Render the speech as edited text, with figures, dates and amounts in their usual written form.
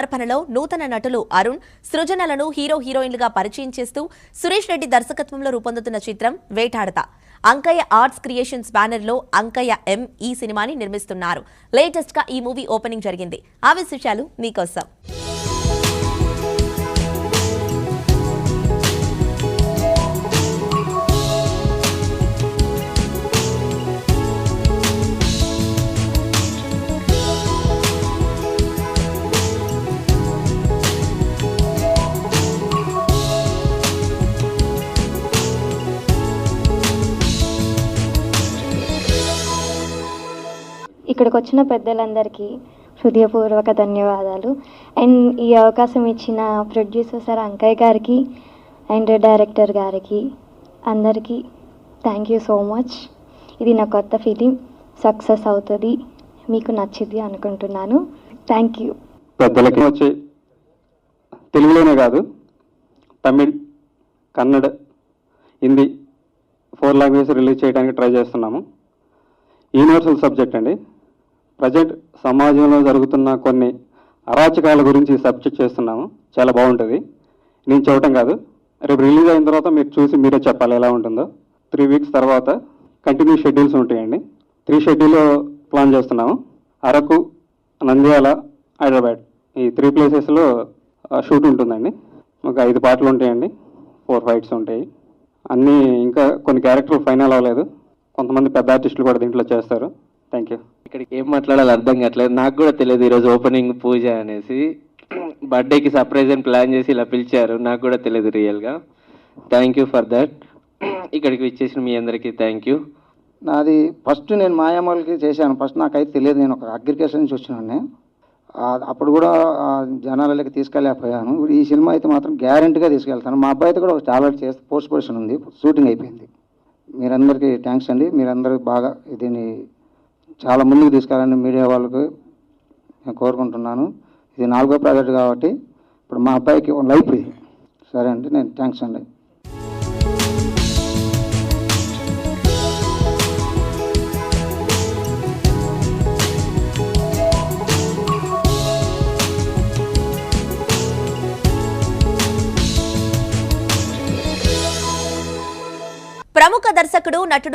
సమర్పణలో నూతన నటులు అరుణ్, సృజనలను హీరోయిన్లుగా పరిచయం చేస్తూ సురేష్ రెడ్డి దర్శకత్వంలో రూపొందుతున్న చిత్రం వేటాడతా. అంకయ్య ఆర్ట్స్ క్రియేషన్స్ బ్యానర్ లో అంకయ్య ఎం ఈ సినిమాని నిర్మిస్తున్నారు. లేటెస్ట్ గా ఈ మూవీ ఓపెనింగ్ జరిగింది. ఆ విశేషాలు మీకోసం. ఇక్కడికి వచ్చిన పెద్దలందరికీ హృదయపూర్వక ధన్యవాదాలు. అండ్ ఈ అవకాశం ఇచ్చిన ప్రొడ్యూసర్ సార్ అంకయ్య గారికి అండ్ డైరెక్టర్ గారికి అందరికీ థ్యాంక్ యూ సో మచ్. ఇది నా కొత్త ఫిలిం సక్సెస్ అవుతుంది, మీకు నచ్చింది అనుకుంటున్నాను. Thank you. పెద్దలకి వచ్చి తెలుగులోనే కాదు, తమిళ్, కన్నడ, హిందీ 4 లాంగ్వేజెస్ రిలీజ్ చేయడానికి ట్రై చేస్తున్నాము. యూనివర్సల్ సబ్జెక్ట్ అండి. ప్రజెంట్ సమాజంలో జరుగుతున్న కొన్ని అరాచకాల గురించి సబ్జెక్ట్ చేస్తున్నాము. చాలా బాగుంటుంది. నేను చెప్పటం కాదు, రేపు రిలీజ్ అయిన తర్వాత మీరు చూసి మీరే చెప్పాలి ఎలా ఉంటుందో. 3 వీక్స్ తర్వాత కంటిన్యూ షెడ్యూల్స్ ఉంటాయండి. 3 షెడ్యూల్ ప్లాన్ చేస్తున్నాము. అరకు, నంద్యాల, హైదరాబాద్ ఈ 3 ప్లేసెస్లో షూట్ ఉంటుందండి. ఒక 5 పాటలు ఉంటాయండి, 4 ఫైట్స్ ఉంటాయి. అన్నీ ఇంకా కొన్ని క్యారెక్టర్లు ఫైనల్ అవ్వలేదు. కొంతమంది పెద్ద ఆర్టిస్టులు కూడా దీంట్లో చేస్తారు. Thank you. ఇక్కడికి ఏం మాట్లాడాలో అర్థం కావట్లేదు. నాకు కూడా తెలియదు ఈరోజు ఓపెనింగ్ పూజ అనేసి. బర్త్డేకి సర్ప్రైజ్ అని ప్లాన్ చేసి ఇలా పిలిచారు. నాకు కూడా తెలియదు రియల్గా. Thank you for that. ఇక్కడికి ఇచ్చేసిన మీ అందరికీ థ్యాంక్ యూ. నాది ఫస్ట్ నేను మాయామూలకి చేశాను. ఫస్ట్ నాకైతే తెలియదు, నేను ఒక అగ్రికల్చర్ నుంచి వచ్చినాను. అప్పుడు కూడా జనాలకి తీసుకెళ్ళలేకపోయాను. ఇప్పుడు ఈ సినిమా అయితే మాత్రం గ్యారెంటీగా తీసుకెళ్తాను. మా అబ్బాయి అయితే కూడా చాలా చేస్తే పోస్ట్ ప్రొడక్షన్ ఉంది, షూటింగ్ అయిపోయింది. మీరందరికీ థ్యాంక్స్ అండి. మీరందరూ బాగా దీన్ని చాలా ముందుకు తీసుకెళ్ళండి. మీడియా వాళ్ళకి నేను కోరుకుంటున్నాను. ఇది 4వ ప్రాజెక్ట్ కాబట్టి ఇప్పుడు మా అబ్బాయికి లైఫ్ ఇది. సరే అండి, నేను థ్యాంక్స్ అండి. ప్రముఖ దర్శకుడు, నటుడు